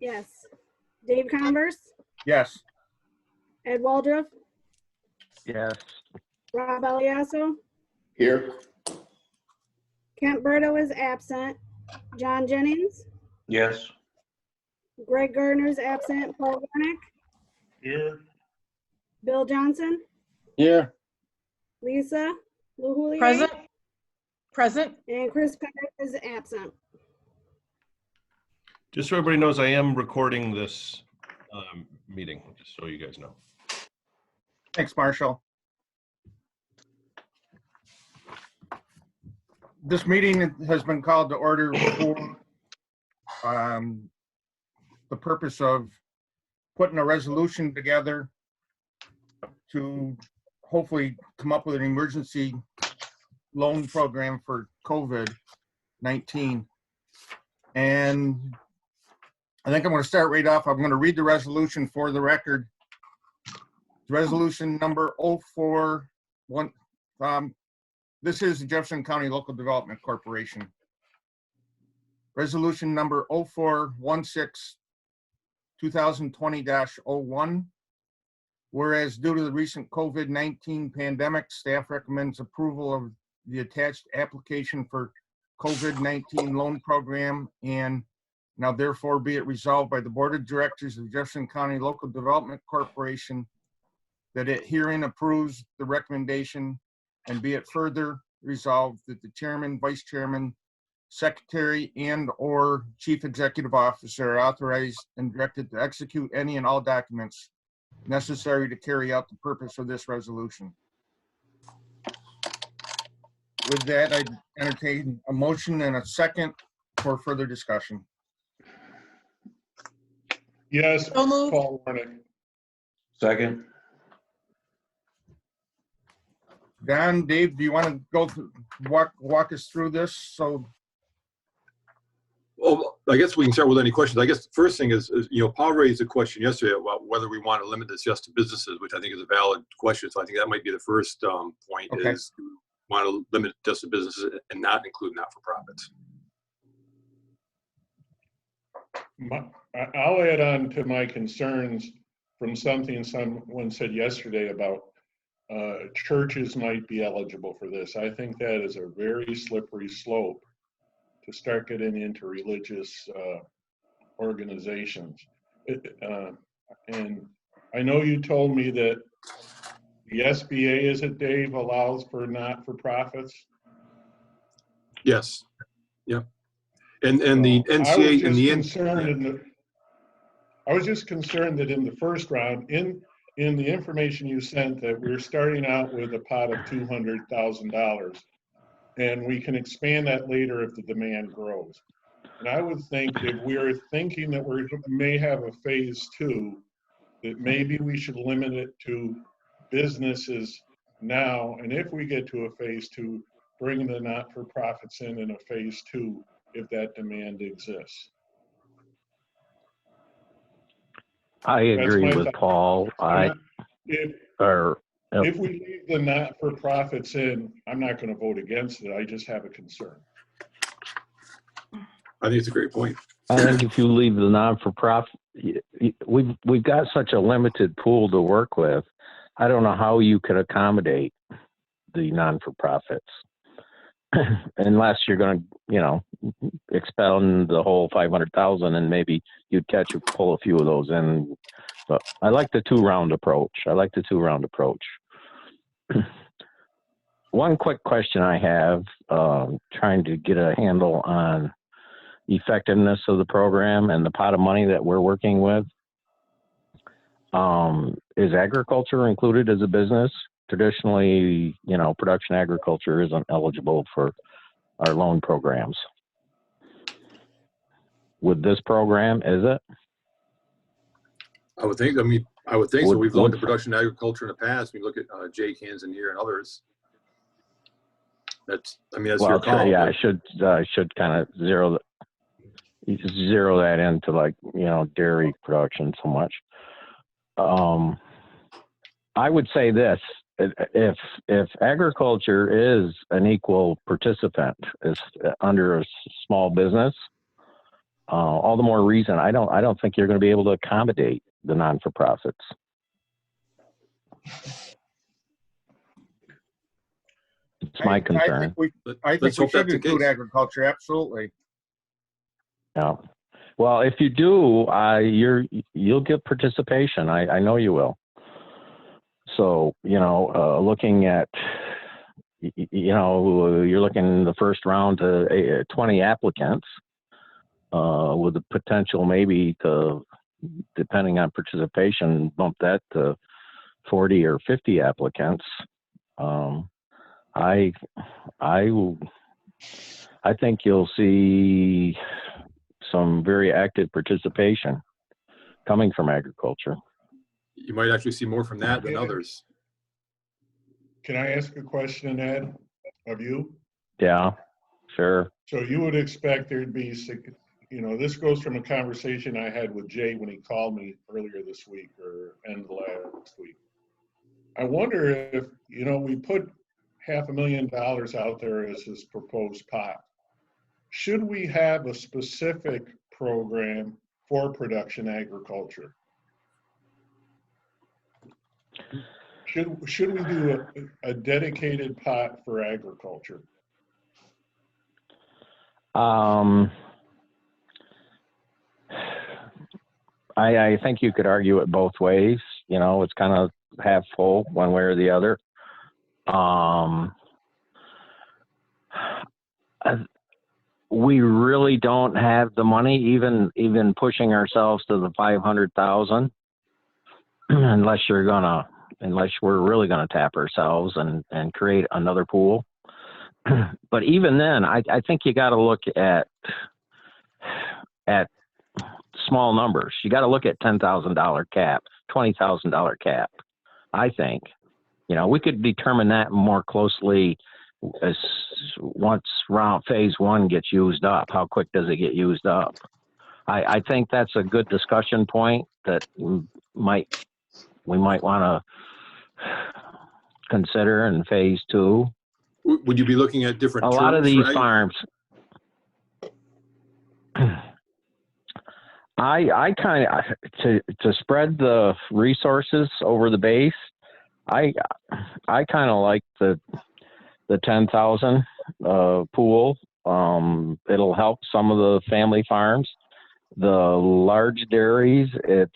Yes. Dave Converse, Yes. Ed Waldrop, Yes. Rob Eliasso, Here. Kent Berto is absent. John Jennings, Yes. Greg Gardner is absent. Paul Warnick, Here. Bill Johnson, Here. Lisa LaHoulier, Present. Present. and Chris Pettit is absent. Just so everybody knows, I am recording this meeting, just so you guys know. Thanks, Marshall. This meeting has been called to order for the purpose of putting a resolution together to hopefully come up with an emergency loan program for COVID-19. And I think I'm going to start right off. I'm going to read the resolution for the record. Resolution number 041. This is the Jefferson County Local Development Corporation. Resolution number 0416 2020-01. Whereas due to the recent COVID-19 pandemic, staff recommends approval of the attached application for COVID-19 loan program, and now therefore be it resolved by the Board of Directors of Jefferson County Local Development Corporation that it herein approves the recommendation, and be it further resolved that the chairman, vice chairman, secretary, and or chief executive officer are authorized and directed to execute any and all documents necessary to carry out the purpose of this resolution. With that, I entertain a motion and a second for further discussion. Yes. So moved. Paul Warnick. Second. Don, Dave, do you want to go through, walk us through this? So, well, I guess we can start with any questions. I guess the first thing is Paul raised a question yesterday about whether we want to limit this just to businesses, which I think is a valid question. So I think that might be the first point. Okay. Is do we want to limit it just to businesses and not include not-for-profits? I'll add on to my concerns from something someone said yesterday about churches might be eligible for this. I think that is a very slippery slope to start getting into religious organizations. And I know you told me that the SBA, is it, Dave, allows for not-for-profits? Yes. Yep. And the NCA and the I was just concerned that in the first round, in the information you sent, that we're starting out with a pot of $200,000, and we can expand that later if the demand grows. And I would think if we're thinking that we may have a phase two, that maybe we should limit it to businesses now, and if we get to a phase two, bring the not-for-profits in a phase two if that demand exists. I agree with Paul. If we leave the not-for-profits in, I'm not going to vote against it. I just have a concern. I think it's a great point. I think if you leave the non-for-profit, we've got such a limited pool to work with. I don't know how you could accommodate the non-for-profits unless you're going to, expend the whole 500,000, and maybe you'd pull a few of those in. But I like the two-round approach. One quick question I have, trying to get a handle on effectiveness of the program and the pot of money that we're working with. Is agriculture included as a business? Traditionally, production agriculture isn't eligible for our loan programs. With this program, is it? I would think. I would think so. We've loaned to production agriculture in the past. We look at Jake Hansendier and others. That's your call. Yeah, I should kind of zero that into dairy production so much. I would say this: if agriculture is an equal participant is under a small business, all the more reason I don't think you're going to be able to accommodate the non-for-profits. It's my concern. I think Let's we hope should that's the include case. agriculture, absolutely. Yeah. Well, if you do, you'll get participation. I know you will. So, looking at, you're looking in the first round to 20 applicants with the potential maybe to, depending on participation, bump that to 40 or 50 applicants. I think you'll see some very active participation coming from agriculture. You might actually see more from that than others. Can I ask a question, Ed, of you? Yeah, sure. So you would expect there'd be, this goes from a conversation I had with Jay when he called me earlier this week or end of last week. I wonder if, we put $500,000 out there as his proposed pot. Should we have a specific program for production agriculture? Should we do a dedicated pot for agriculture? I think you could argue it both ways. It's kind of half full one way or the other. We really don't have the money, even pushing ourselves to the 500,000, unless we're really gonna tap ourselves and create another pool. But even then, I think you got to look at small numbers. You got to look at $10,000 cap, $20,000 cap. I think, we could determine that more closely as once phase one gets used up. How quick does it get used up? I think that's a good discussion point that we might want to consider in phase two. Would you be looking at different terms? A lot of these farms, I kind of, to spread the resources over the base, I kind of like the 10,000 pool. It'll help some of the family farms. The large dairies, it's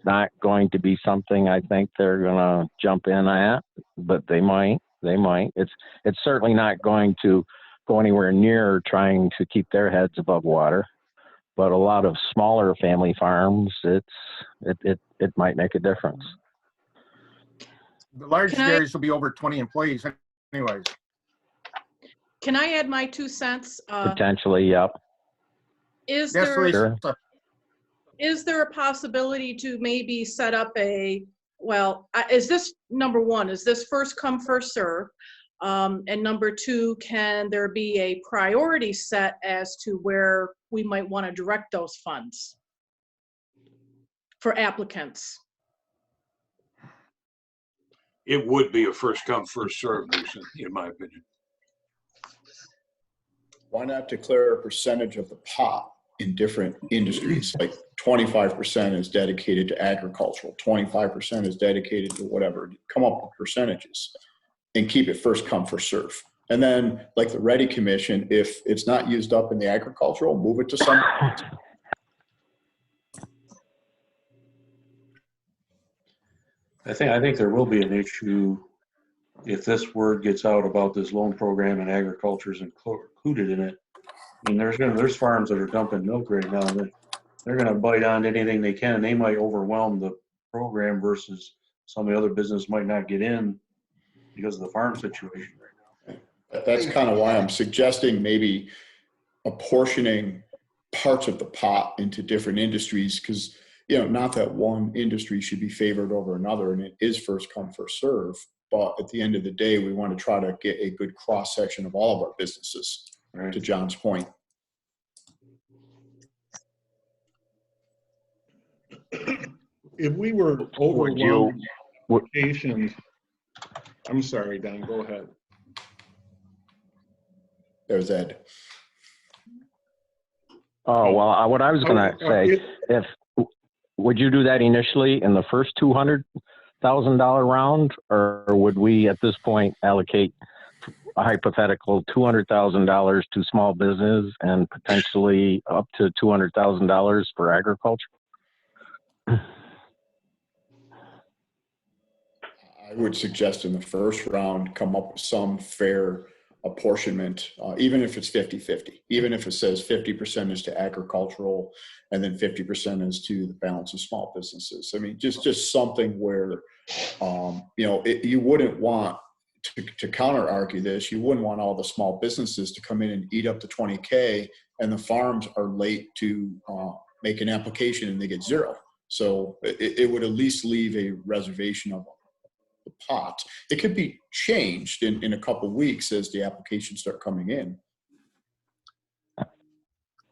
not going to be something I think they're going to jump in at, but they might. It's certainly not going to go anywhere near trying to keep their heads above water. But a lot of smaller family farms, it might make a difference. The large dairies will be over 20 employees anyways. Can I add my 2 cents? Potentially, yep. Is Yes, there Lisa. is there a possibility to maybe set up is this, number one, is this first come, first serve? And number 2, can there be a priority set as to where we might want to direct those funds for applicants? It would be a first come, first served, in my opinion. Why not declare a percentage of the pot in different industries? Like 25% is dedicated to agricultural, 25% is dedicated to whatever. Come up with percentages and keep it first come, first serve. And then, like the Ready Commission, if it's not used up in the agricultural, move it to some. I think there will be an issue if this word gets out about this loan program and agriculture is included in it. I mean, there's farms that are dumping milk right now that they're going to bite on anything they can, and they might overwhelm the program versus some of the other business might not get in because of the farm situation right now. That's kind of why I'm suggesting maybe apportioning parts of the pot into different industries, because not that one industry should be favored over another, and it is first come, first serve. But at the end of the day, we want to try to get a good cross section of all of our businesses. Right. To John's point. If we were overwhelmed with applications, I'm sorry, Don, go ahead. There's Ed. Oh, well, what I was gonna say, would you do that initially in the first $200,000 round, or would we at this point allocate a hypothetical $200,000 to small business and potentially up to $200,000 for agriculture? I would suggest in the first round, come up with some fair apportionment, even if it's 50-50, even if it says 50% is to agricultural and then 50% is to the balance of small businesses. I mean, just something where, you wouldn't want to counter argue this. You wouldn't want all the small businesses to come in and eat up the 20K and the farms are late to make an application and they get zero. So it would at least leave a reservation of the pot. It could be changed in a couple of weeks as the applications start coming in.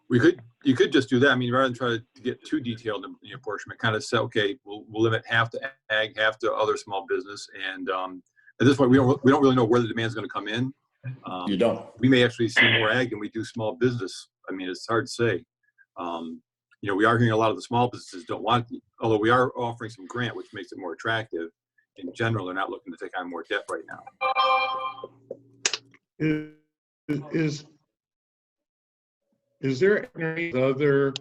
You could just do that. I mean, rather than try to get too detailed in the apportionment, kind of say, okay, we'll limit half to ag, half to other small business. And at this point, we don't really know where the demand is going to come in. You don't. We may actually see more ag than we do small business. I mean, it's hard to say. We are hearing a lot of the small businesses don't want, although we are offering some grant, which makes it more attractive. In general, they're not looking to take on more debt right now. Is there any other,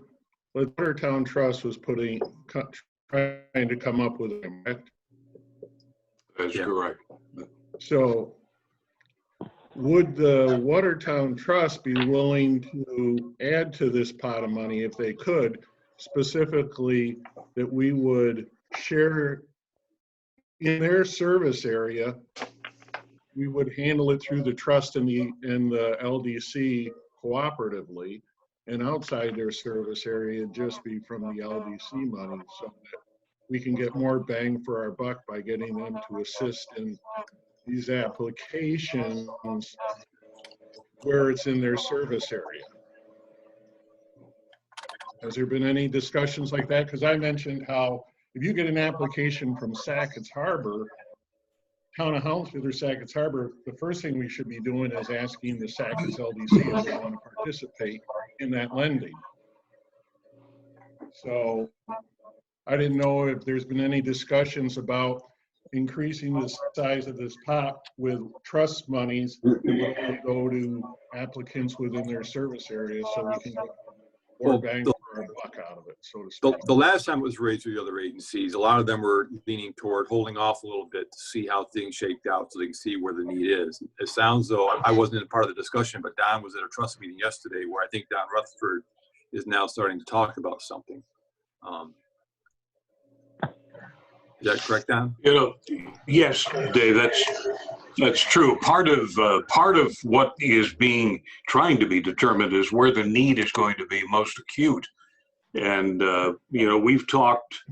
like Watertown Trust was trying to come up with a, That's correct. so would the Watertown Trust be willing to add to this pot of money if they could, specifically that we would share in their service area? We would handle it through the trust and the LDC cooperatively, and outside their service area just be from the LDC money, so that we can get more bang for our buck by getting them to assist in these applications where it's in their service area. Has there been any discussions like that? Because I mentioned how if you get an application from Sackett's Harbor, Town of Houndsville or Sackett's Harbor, the first thing we should be doing is asking the Sackett's LDC if they want to participate in that lending. So I didn't know if there's been any discussions about increasing the size of this pot with trust monies that would only go to applicants within their service area, so we can get more bang for our buck out of it, so to speak. The last time it was raised through the other agencies, a lot of them were leaning toward holding off a little bit to see how things shaked out so they can see where the need is. It sounds though, I wasn't in part of the discussion, but Don was at a trust meeting yesterday where I think Don Rutherford is now starting to talk about something. Is that correct, Don? Yes, Dave, that's true. Part of what is trying to be determined is where the need is going to be most acute. And, we've talked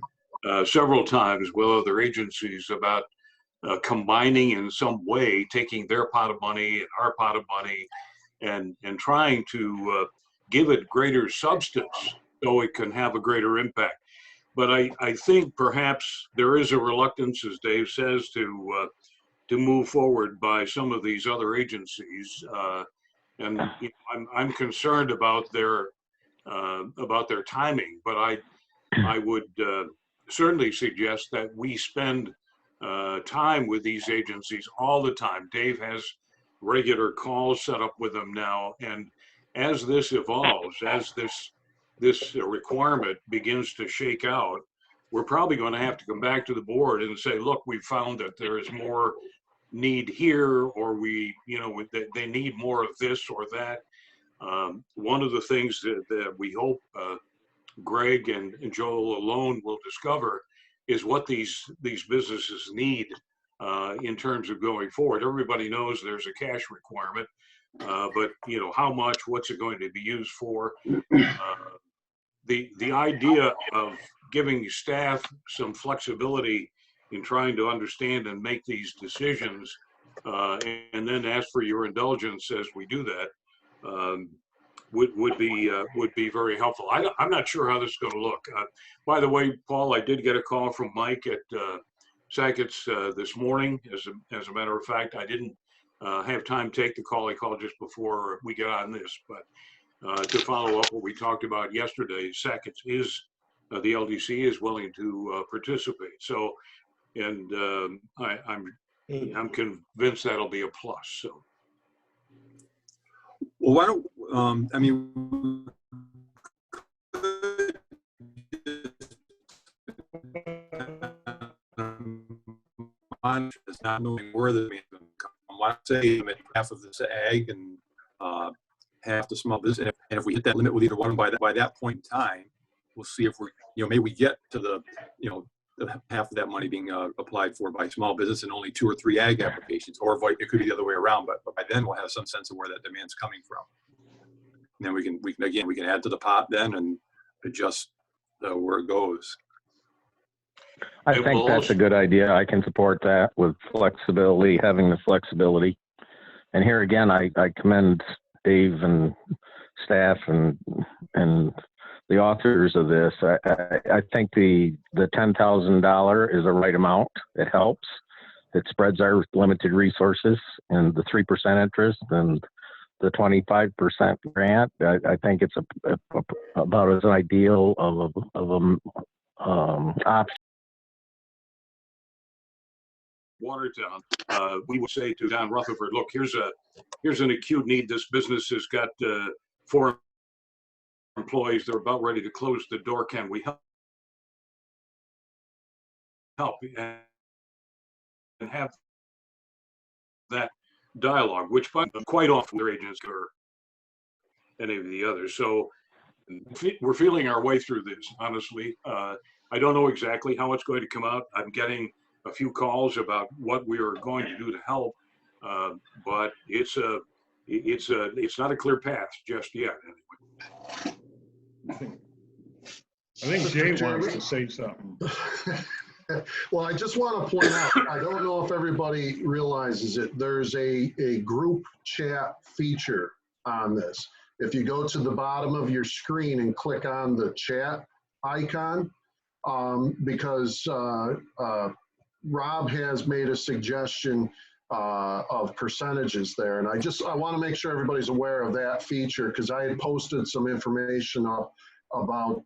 several times with other agencies about combining in some way, taking their pot of money and our pot of money and trying to give it greater substance so it can have a greater impact. But I think perhaps there is a reluctance, as Dave says, to move forward by some of these other agencies, and I'm concerned about their timing. But I would certainly suggest that we spend time with these agencies all the time. Dave has regular calls set up with them now, and as this evolves, as this requirement begins to shake out, we're probably going to have to come back to the board and say, look, we found that there is more need here, or they need more of this or that. One of the things that we hope Greg and Joel alone will discover is what these businesses need in terms of going forward. Everybody knows there's a cash requirement, but how much, what's it going to be used for? The idea of giving staff some flexibility in trying to understand and make these decisions, and then ask for your indulgence as we do that, would be very helpful. I'm not sure how this is going to look. By the way, Paul, I did get a call from Mike at Sackett's this morning. As a matter of fact, I didn't have time to take the call. I called just before we got on this, but to follow up what we talked about yesterday, seconds is the LDC is willing to participate. So, and I'm convinced that'll be a plus. So, Well, why don't, I mean, is not knowing where the demand is going to come from. Why not say half of this ag and half the small business, and if we hit that limit with either one by that point in time, we'll see if we're, maybe we get to the, the half of that money being applied for by small business and only 2 or 3 ag applications, or it could be the other way around. But by then we'll have some sense of where that demand's coming from. And then we can add to the pot then and adjust where it goes. I think that's a good idea. I can support that with flexibility, having the flexibility. And here again, I commend Dave and staff and the authors of this. I think the $10,000 is the right amount. It helps. It spreads our limited resources, and the 3% interest and the 25% grant. I think it's about as ideal of option. Watertown, we would say to Don Rutherford, look, here's an acute need. This business has got 4 employees. They're about ready to close the door. Can we help and have that dialogue, which quite often their agents or any of the others. So we're feeling our way through this, honestly. I don't know exactly how it's going to come out. I'm getting a few calls about what we are going to do to help, but it's not a clear path just yet. I think Jay wants to say something. Well, I just want to point out, I don't know if everybody realizes it, there's a group chat feature on this. If you go to the bottom of your screen and click on the chat icon, because Rob has made a suggestion of percentages there. And I want to make sure everybody's aware of that feature, because I had posted some information up about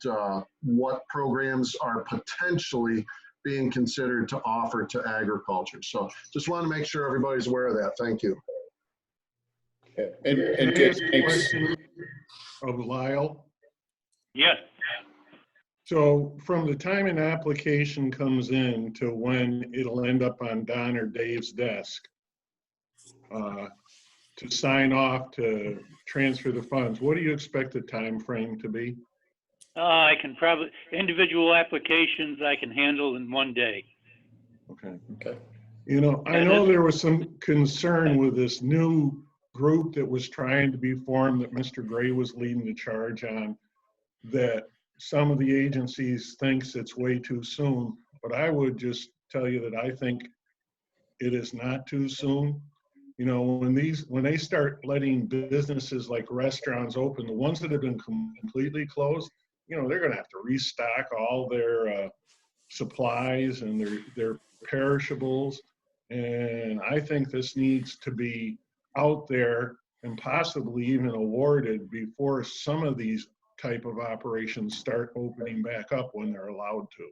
what programs are potentially being considered to offer to agriculture. So just want to make sure everybody's aware of that. Thank you. And thanks. Of Lyle. Yes. So from the time an application comes in to when it'll end up on Don or Dave's desk, to sign off, to transfer the funds, what do you expect the time frame to be? I can probably, individual applications I can handle in 1 day. Okay. Okay. I know there was some concern with this new group that was trying to be formed that Mr. Gray was leading the charge on, that some of the agencies thinks it's way too soon, but I would just tell you that I think it is not too soon. When they start letting businesses like restaurants open, the ones that have been completely closed, they're going to have to restock all their supplies and their perishables. And I think this needs to be out there and possibly even awarded before some of these type of operations start opening back up when they're allowed to.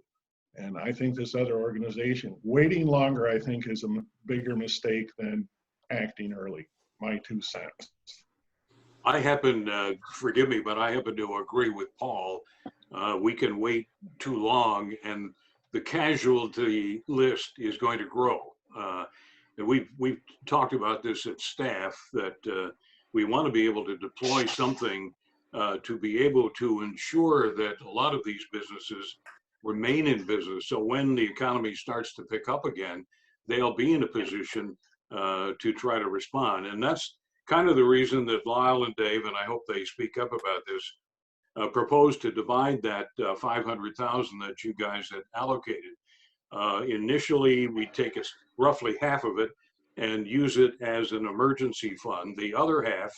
And I think this other organization, waiting longer, I think is a bigger mistake than acting early. My 2 cents. I happen, forgive me, but I happen to agree with Paul. We can wait too long and the casualty list is going to grow. And we've talked about this at staff, that we want to be able to deploy something to be able to ensure that a lot of these businesses remain in business. So when the economy starts to pick up again, they'll be in a position to try to respond. And that's kind of the reason that Lyle and Dave, and I hope they speak up about this, proposed to divide that 500,000 that you guys had allocated. Initially, we take roughly half of it and use it as an emergency fund. The other half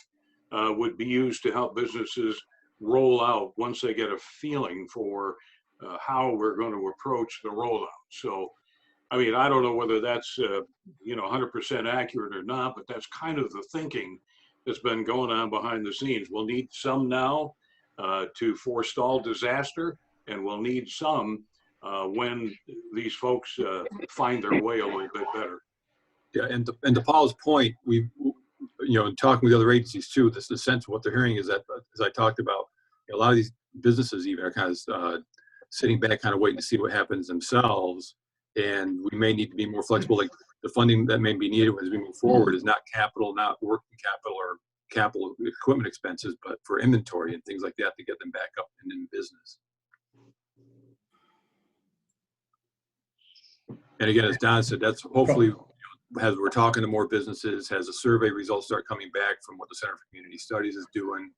would be used to help businesses roll out once they get a feeling for how we're going to approach the rollout. So, I mean, I don't know whether that's 100% accurate or not, but that's kind of the thinking that's been going on behind the scenes. We'll need some now to forestall disaster, and we'll need some when these folks find their way a little bit better. Yeah, and to Paul's point, we, talking with other agencies too, the sense of what they're hearing is that, as I talked about, a lot of these businesses even are kind of sitting back, kind of waiting to see what happens themselves. And we may need to be more flexible. Like the funding that may be needed as we move forward is not capital, not working capital or capital equipment expenses, but for inventory and things like that to get them back up and in business. And again, as Don said, that's hopefully, as we're talking to more businesses, as the survey results start coming back from what the Center for Community Studies is doing,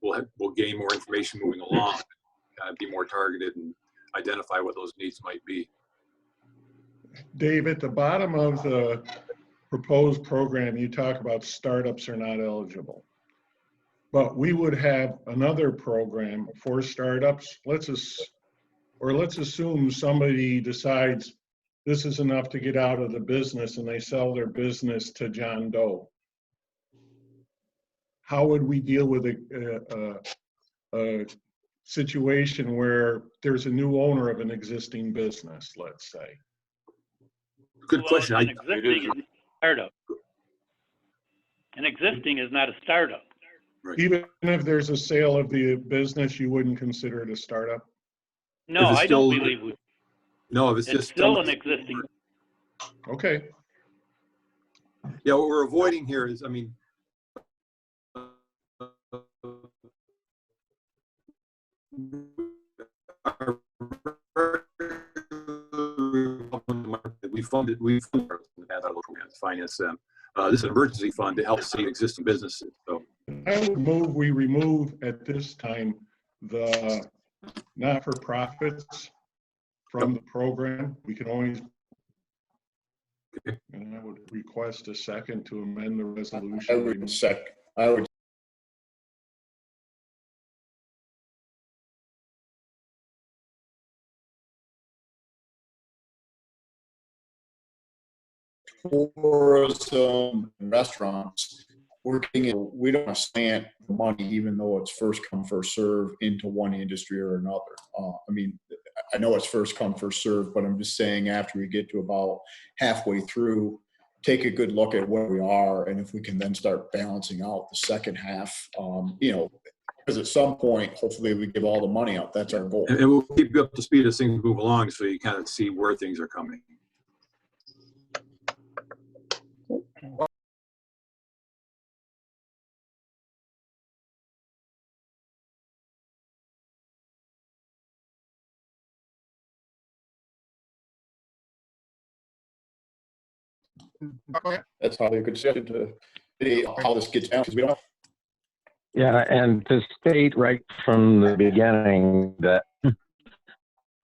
we'll gain more information moving along, kind of be more targeted and identify what those needs might be. Dave, at the bottom of the proposed program, you talk about startups are not eligible. But we would have another program for startups. Let's assume somebody decides this is enough to get out of the business and they sell their business to John Doe. How would we deal with a situation where there's a new owner of an existing business, let's say? Good question. An existing is a startup. An existing is not a startup. Right. Even if there's a sale of the business, you wouldn't consider it a startup? No, I don't believe we. No, if it's It's just still an existing. Okay. Yeah, what we're avoiding here is, I mean, we funded our local grants, finance them. This is an emergency fund to help save existing businesses. So I would move we remove at this time the not-for-profits from the program. We can always, and I would request a second to amend the resolution. I would tourism and restaurants, we don't slant the money, even though it's first come, first serve into one industry or another. I mean, I know it's first come, first serve, but I'm just saying after we get to about halfway through, take a good look at where we are. And if we can then start balancing out the second half, because at some point, hopefully we give all the money out. That's our goal. and we'll keep you up to speed as things move along so you kind of see where things are coming. That's probably a good suggestion to how this gets down, because we don't. Yeah, and to state right from the beginning that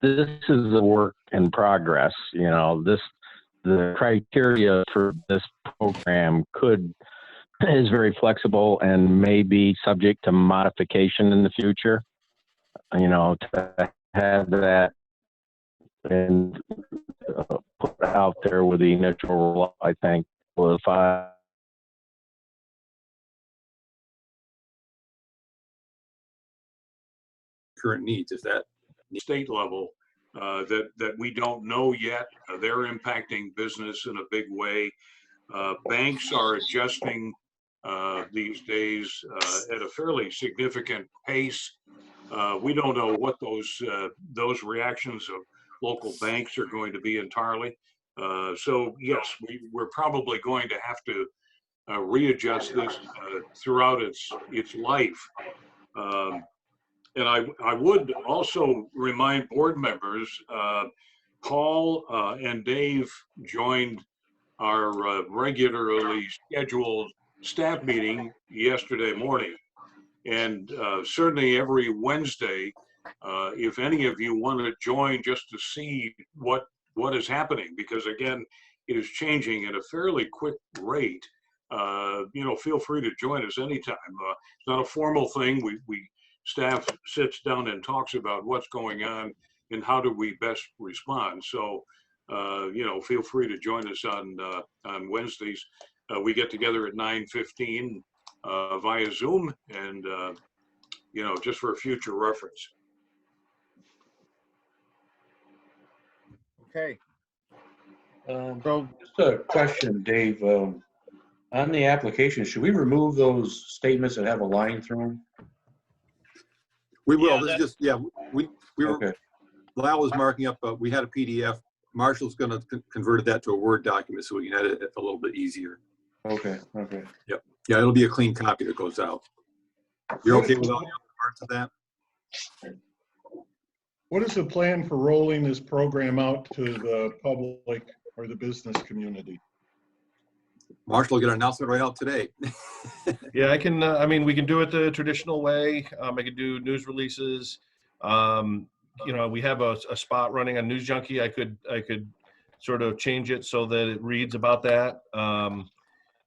this is a work in progress. The criteria for this program is very flexible and may be subject to modification in the future. To have that and put out there with the initial, I think, will Current needs, if that State level that we don't know yet. They're impacting business in a big way. Banks are adjusting these days at a fairly significant pace. We don't know what those reactions of local banks are going to be entirely. So yes, we're probably going to have to readjust this throughout its life. And I would also remind board members, Paul and Dave joined our regularly scheduled staff meeting yesterday morning. And certainly every Wednesday, if any of you want to join just to see what is happening, because again, it is changing at a fairly quick rate, feel free to join us anytime. It's not a formal thing. We staff sits down and talks about what's going on and how do we best respond. So, feel free to join us on Wednesdays. We get together at 9:15 via Zoom and, just for future reference. Okay. So just a question, Dave. On the application, should we remove those statements that have a line through them? We will. Yeah, This is just, yeah, we were, Okay. Lyle was marking up, we had a PDF. Marshall's going to convert that to a Word document so we can edit it a little bit easier. Okay. Okay. Yep. Yeah, it'll be a clean copy that goes out. You're okay with all the other parts of that? What is the plan for rolling this program out to the public or the business community? Marshall will get an announcement right out today. Yeah, I can, we can do it the traditional way. I could do news releases. We have a spot running on News Junkie. I could sort of change it so that it reads about that.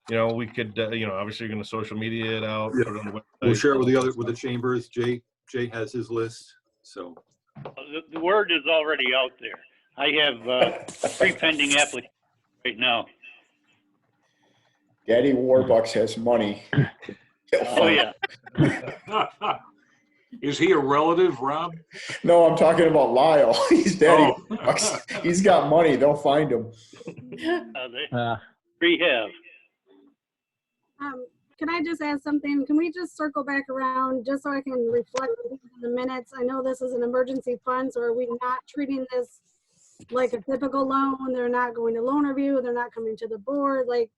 We could, obviously you're going to social media it out. Yeah. Put it on the website. We'll share it with the chambers. Jay has his list. So The word is already out there. I have 3 pending applications right now. Daddy Warbucks has money. Oh, yeah. Is he a relative, Rob? No, I'm talking about Lyle. He's Daddy Oh. Warbucks. He's got money. They'll find him. They 3 have. Can I just ask something? Can we just circle back around just so I can reflect in the minutes? I know this is an emergency fund, so are we not treating this like a typical loan? They're not going to loan review. They're not coming to the board. Like,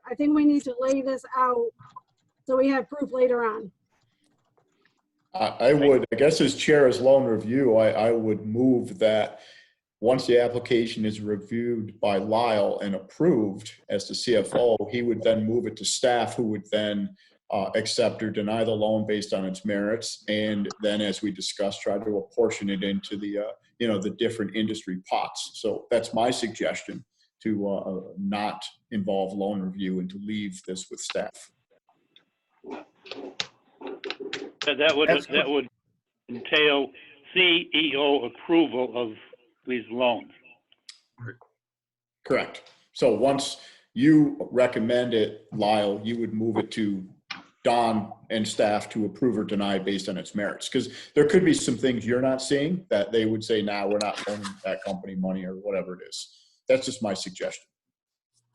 I think we need to lay this out so we have proof later on. I would, I guess as chair as loan review, I would move that once the application is reviewed by Lyle and approved as the CFO, he would then move it to staff who would then accept or deny the loan based on its merits. And then as we discussed, try to apportion it into the, the different industry pots. So that's my suggestion, to not involve loan review and to leave this with staff. That would entail CEO approval of these loans. Correct. So once you recommend it, Lyle, you would move it to Don and staff to approve or deny based on its merits. Because there could be some things you're not seeing that they would say, nah, we're not loaning that company money or whatever it is. That's just my suggestion.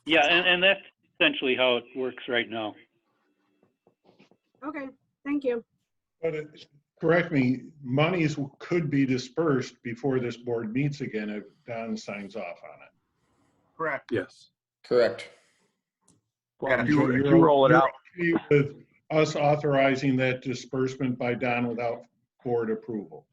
Yeah, and that's essentially how it works right now. Okay, thank you. But correct me, monies could be dispersed before this board meets again if Don signs off on it. Correct. yes. Correct. Well, if So you roll it you're out, okay with us authorizing that disbursement by Don without board approval?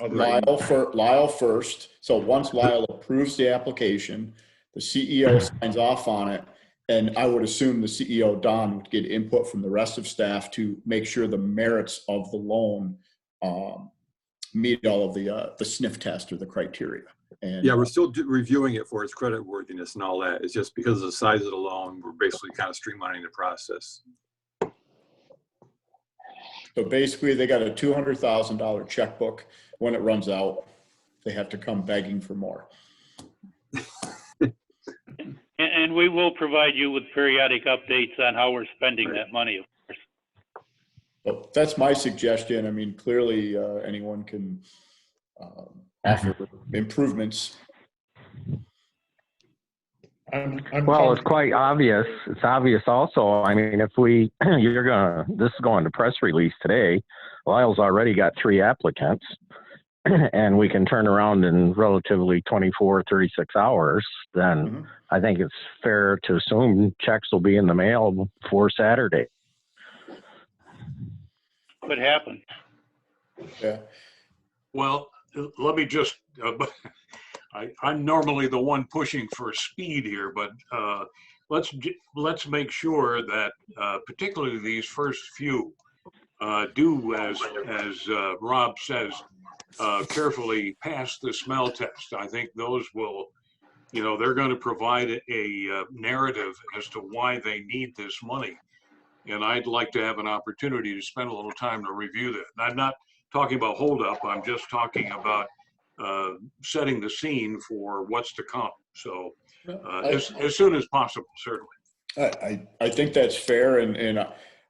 Lyle first. So once Lyle approves the application, the CEO signs off on it. And I would assume the CEO, Don, would get input from the rest of staff to make sure the merits of the loan meet all of the sniff test or the criteria. And Yeah, we're still reviewing it for its credit worthiness and all that. It's just because of the size of the loan, we're basically kind of streamlining the process. so basically they got a $200,000 checkbook. When it runs out, they have to come begging for more. And we will provide you with periodic updates on how we're spending that money, of course. But that's my suggestion. I mean, clearly anyone can offer improvements. well, it's quite obvious. It's obvious also. I mean, if this is going to press release today. Lyle's already got 3 applicants, and we can turn around in relatively 24, 36 hours. Then I think it's fair to assume checks will be in the mail before Saturday. Could happen. Yeah. Well, let me just, I'm normally the one pushing for speed here, but let's make sure that particularly these first few do, as Rob says, carefully pass the smell test. I think those will, they're going to provide a narrative as to why they need this money. And I'd like to have an opportunity to spend a little time to review that. And I'm not talking about holdup. I'm just talking about setting the scene for what's to come. So as soon as possible, certainly. I think that's fair. And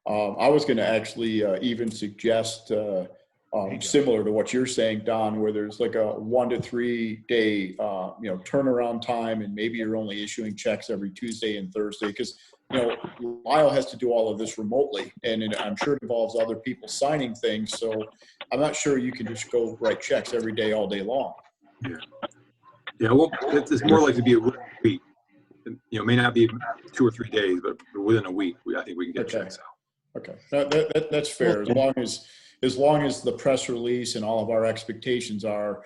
I was going to actually even suggest similar to what you're saying, Don, where there's like a 1 to 3 day, turnaround time, and maybe you're only issuing checks every Tuesday and Thursday, because, Lyle has to do all of this remotely, and I'm sure it involves other people signing things. So I'm not sure you can just go write checks every day, all day long. Yeah. Well, it's more likely to be a week. It may not be 2 or 3 days, but within a week, I think we can get checks out. Okay, that's fair. As long as the press release and all of our expectations are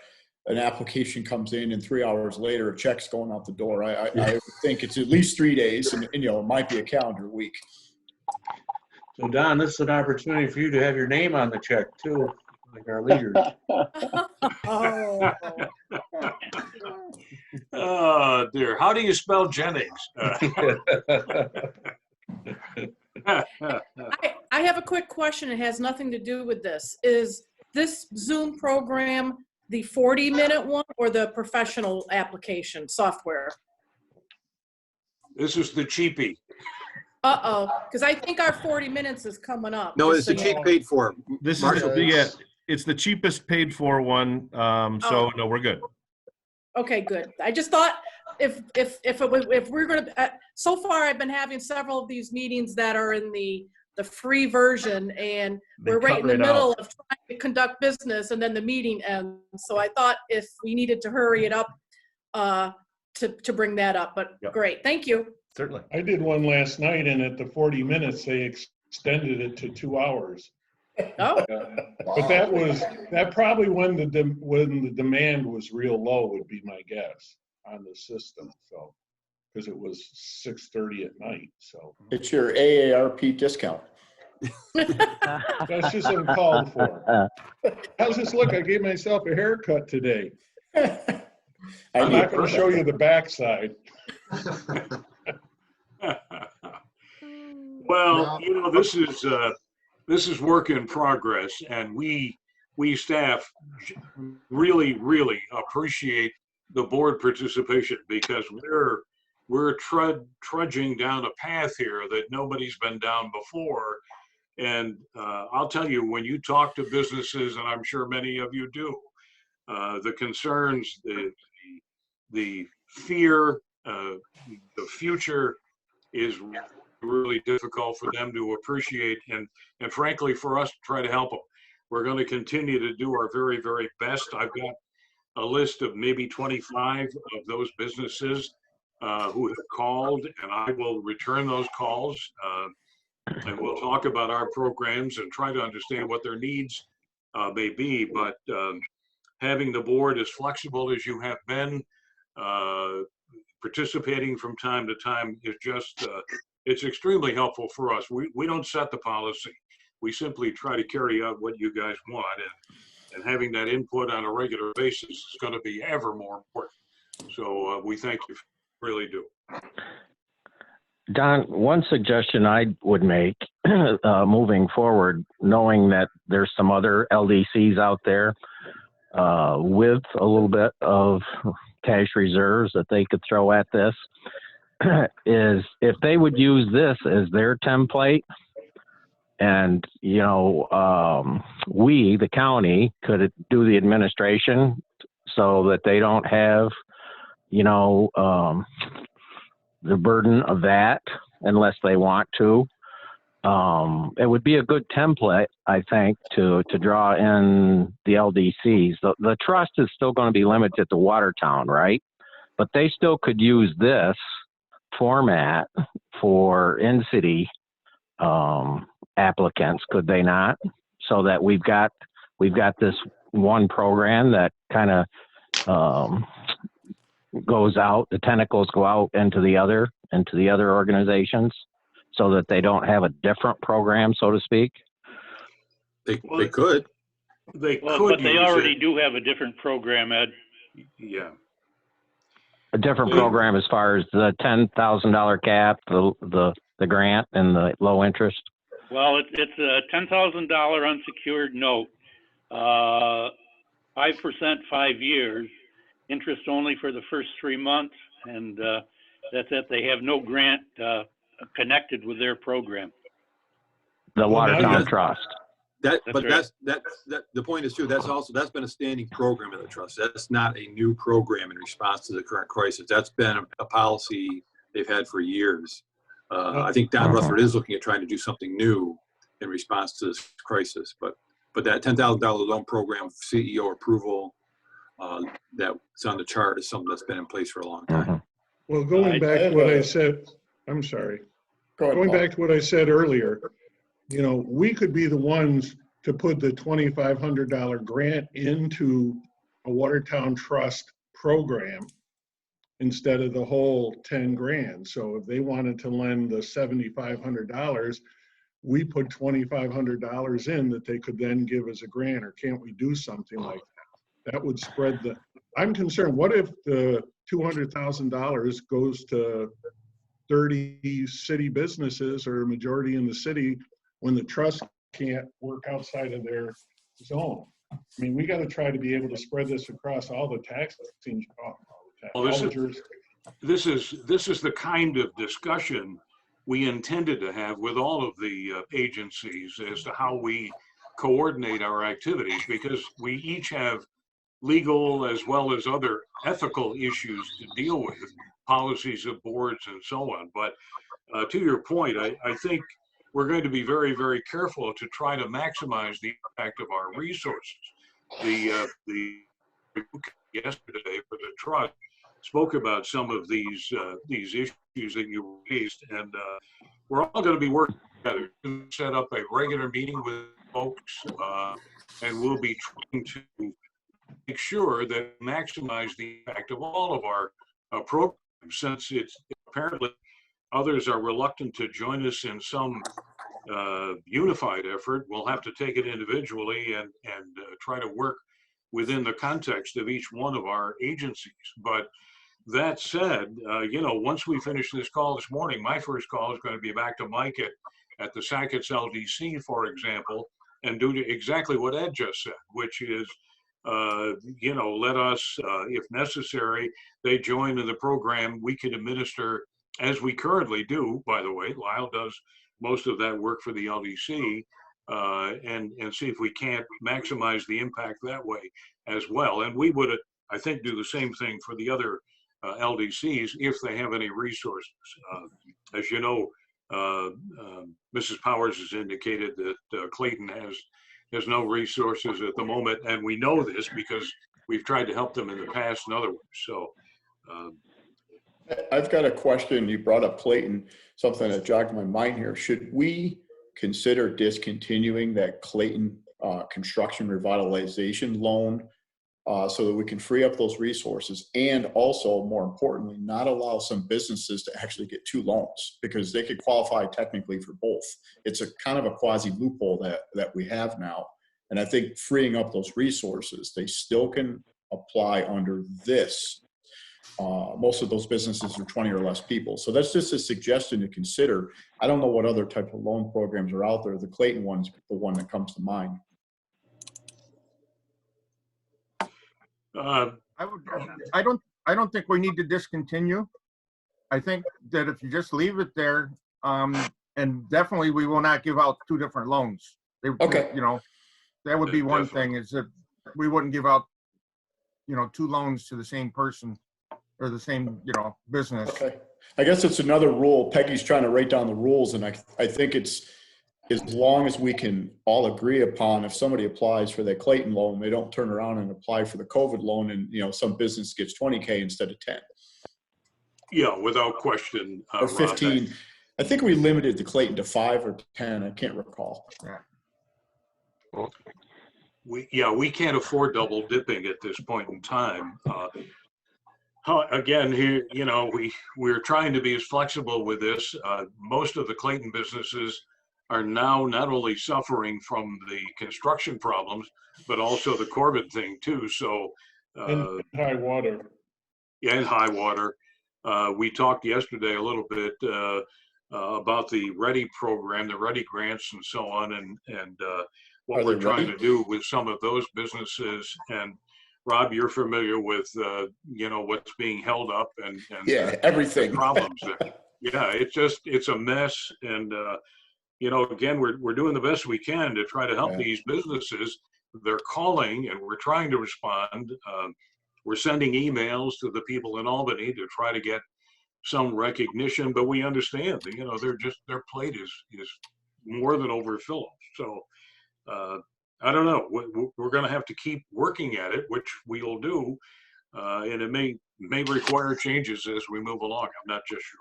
an application comes in and 3 hours later a check's going out the door. I would think it's at least 3 days, and it might be a calendar week. So Don, this is an opportunity for you to have your name on the check too, like our leaders. Oh dear, how do you spell Jennings? I have a quick question. It has nothing to do with this. Is this Zoom program the 40-minute one or the professional application software? This is the cheapie. Uh-oh, because I think our 40 minutes is coming up. No, just it's so the you cheap know. paid for. This Marshall, is it's the cheapest paid for one. So no, we're good. Okay, good. I just thought if we're going to, so far I've been having several of these meetings that are in the free version, and we're right in the middle of trying to conduct business, and then the meeting ends. So I thought if we needed to hurry it up to bring that up, but great. Thank you. Certainly. I did one last night, and at the 40 minutes, they extended it to 2 hours. Oh. But that probably when the demand was real low would be my guess on the system. So, because it was 6:30 at night. So It's your AARP discount. that's just uncalled for. How's this look? I gave myself a haircut today. I'm not going to show you the backside. Well, this is work in progress, and we staff really appreciate the board participation, because we're trudging down a path here that nobody's been down before. And I'll tell you, when you talk to businesses, and I'm sure many of you do, the concerns, the fear, the future is really difficult for them to appreciate, and frankly for us to try to help them. We're going to continue to do our very, very best. I've got a list of maybe 25 of those businesses who have called, and I will return those calls, and we'll talk about our programs and try to understand what their needs may be. But having the board as flexible as you have been, participating from time to time, is just it's extremely helpful for us. We don't set the policy. We simply try to carry out what you guys want, and having that input on a regular basis is going to be ever more important. So we thank you, really do. Don, one suggestion I would make moving forward, knowing that there's some other LDCs out there with a little bit of cash reserves that they could throw at this, is if they would use this as their template, and we, the county, could do the administration so that they don't have the burden of that unless they want to. It would be a good template, I think, to draw in the LDCs. The trust is still going to be limited to Watertown, right? But they still could use this format for in-city applicants, could they not? So that we've got this one program that kind of goes out, the tentacles go out into the other organizations, so that they don't have a different program, so to speak. They could. They Well, could but they use already it. do have a different program, Ed. Yeah. A different program as far as the $10,000 cap, the grant, and the low interest. Well, it's a $10,000 unsecured note, 5%, 5 years, interest only for the first 3 months, and that's it. They have no grant connected with their program. the Watertown that's- Trust. But right. that's the point is too, that's been a standing program of the trust. That's not a new program in response to the current crisis. That's been a policy they've had for years. I think Don Rutherford is looking at trying to do something new in response to this crisis, but that $10,000 loan program, CEO approval, that's on the chart is something that's been in place for a long time. Well, going back to what I said, I'm sorry. Go ahead, Going Paul. back to what I said earlier, you know, we could be the ones to put the $2,500 grant into a Watertown Trust program instead of the whole 10 grand. So if they wanted to lend the $7,500, we put $2,500 in that they could then give as a grant, or can't we do something like that? That would spread the, I'm concerned, what if the $200,000 goes to 30 city businesses or a majority in the city when the trust can't work outside of their zone? I mean, we got to try to be able to spread this across all the taxing, Well, this is the kind of discussion we intended to have with all of the agencies as to how we coordinate our activities, because we each have legal as well as other ethical issues to deal with, policies of boards and so on. But to your point, I think we're going to be very, very careful to try to maximize the impact of our resources. The yesterday for the trust spoke about some of these issues that you raised, and we're all going to be working together to set up a regular meeting with folks, and we'll be trying to make sure that we maximize the impact of all of our programs, since it's apparently others are reluctant to join us in some unified effort. We'll have to take it individually and try to work within the context of each one of our agencies. But that said, you know, once we finish this call this morning, my first call is going to be back to Mike at the Sackett's LDC, for example, and do exactly what Ed just said, which is, you know, let us, if necessary, they join in the program. We can administer, as we currently do, by the way. Lyle does most of that work for the LDC, and see if we can't maximize the impact that way as well. And we would, I think, do the same thing for the other LDCs if they have any resources. As you know, Mrs. Powers has indicated that Clayton has no resources at the moment, and we know this because we've tried to help them in the past and other ways. So I've got a question. You brought up Clayton, something that jogged my mind here. Should we consider discontinuing that Clayton construction revitalization loan so that we can free up those resources, and also, more importantly, not allow some businesses to actually get two loans, because they could qualify technically for both? It's a kind of a quasi loophole that we have now. And I think freeing up those resources, they still can apply under this. Most of those businesses are 20 or less people. So that's just a suggestion to consider. I don't know what other type of loan programs are out there. The Clayton one's the one that comes to mind. I don't think we need to discontinue. I think that if you just leave it there, and definitely we will not give out two different loans. Okay. You know, that would be one thing, is that we wouldn't give out, you know, two loans to the same person or the same, you know, business. Okay. I guess it's another rule. Peggy's trying to write down the rules, and I think it's, as long as we can all agree upon, if somebody applies for the Clayton loan, they don't turn around and apply for the COVID loan, and, you know, some business gets 20K instead of 10. yeah, without question. Or 15. Rob, I think we limited the Clayton to 5 or 10. I can't recall. Yeah. We can't afford double dipping at this point in time. Again, here, you know, we're trying to be as flexible with this. Most of the Clayton businesses are now not only suffering from the construction problems, but also the Corbett thing too. So, in high water. Yeah, in high water. We talked yesterday a little bit about the READY program, the READY grants and so on, and what we're trying to do with some of those businesses. And Rob, you're familiar with, you know, what's being held up and yeah, everything. The problems there. Yeah, it's a mess. And you know, again, we're doing the best we can to try to help Yeah. these businesses. They're calling and we're trying to respond. We're sending emails to the people in Albany to try to get some recognition, but we understand that, you know, their plate is more than overfilled. So I don't know. We're going to have to keep working at it, which we'll do, and it may require changes as we move along. I'm not just sure.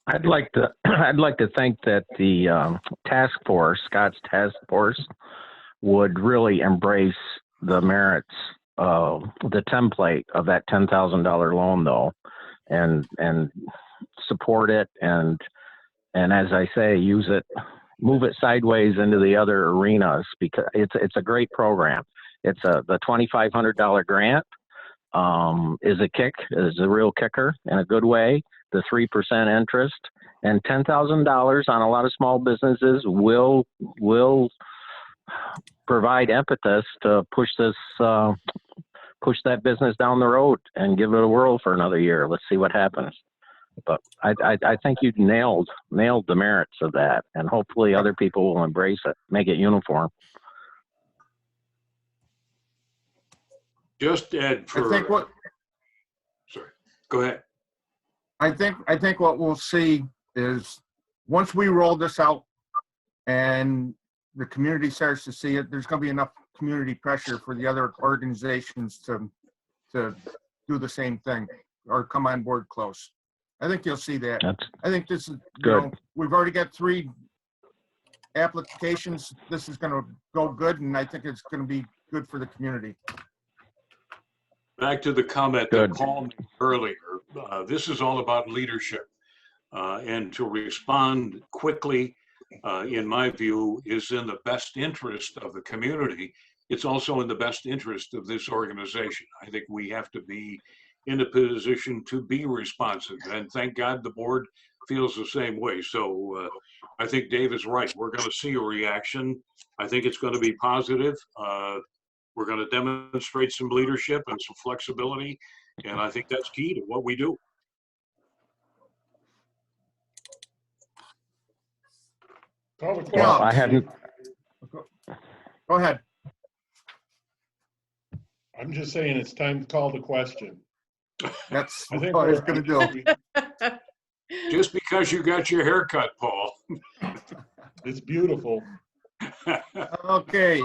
I'd like to think that the task force, Scott's task force, would really embrace the merits of the template of that $10,000 loan, though, and support it, and as I say, use it, move it sideways into the other arenas, because it's a great program. It's the $2,500 grant is a real kicker in a good way. The 3% interest and $10,000 on a lot of small businesses will provide impetus to push that business down the road and give it a whirl for another year. Let's see what happens. But I think you nailed the merits of that, and hopefully other people will embrace it, make it uniform. Just Ed, I think what sorry, go ahead. I think what we'll see is once we roll this out and the community starts to see it, there's going to be enough community pressure for the other organizations to do the same thing or come on board close. I think you'll see that. I think this is good. We've already got 3 applications. This is going to go good, and I think it's going to be good for the community. Back to the comment Good. that Paul made earlier, this is all about leadership, and to respond quickly, in my view, is in the best interest of the community. It's also in the best interest of this organization. I think we have to be in a position to be responsive, and thank God the board feels the same way. So I think Dave is right. We're going to see a reaction. I think it's going to be positive. We're going to demonstrate some leadership and some flexibility, and I think that's key to what we do. Call the Well, I question. hadn't. Go ahead. I'm just saying it's time to call the question. That's I think what I was going to do. Just because you got your hair cut, Paul. It's beautiful. Okay.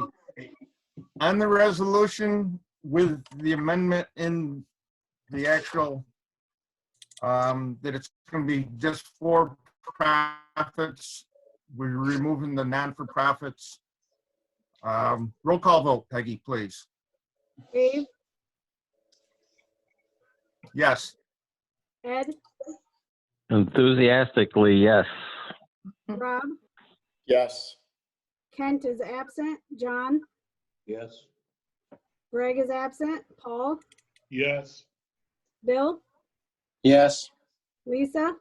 On the resolution with the amendment in the actual, that it's going to be just for profits. We're removing the non-for-profits. Roll call vote, Peggy, please. Dave, Yes. Ed, Enthusiastically, yes. Rob, Yes. Kent is absent, John, Yes. Greg is absent, Paul, Yes. Bill, Yes. Lisa,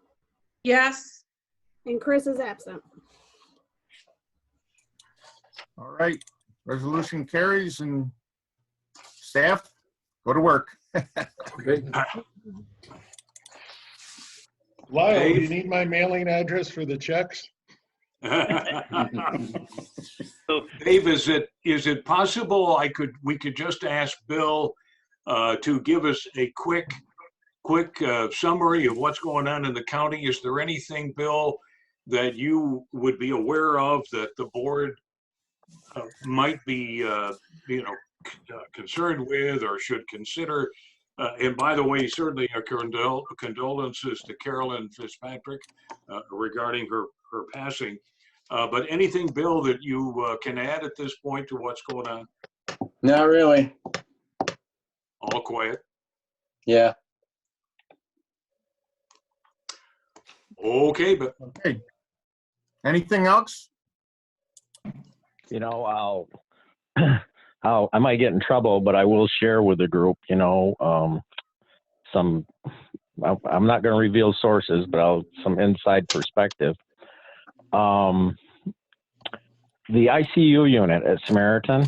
Yes. and Chris is absent. All right. Resolution carries, and staff, go to work. Lyle, do you Dave? need my mailing address for the checks? Dave, is it possible we could just ask Bill to give us a quick summary of what's going on in the county? Is there anything, Bill, that you would be aware of that the board might be concerned with or should consider? And by the way, certainly our condolences to Carolyn Fitzpatrick regarding her passing. But anything, Bill, that you can add at this point to what's going on? Not really. All quiet. Yeah. Okay, but Okay. Anything else? You know, I might get in trouble, but I will share with the group, I'm not going to reveal sources, but some inside perspective. The ICU unit at Samaritan,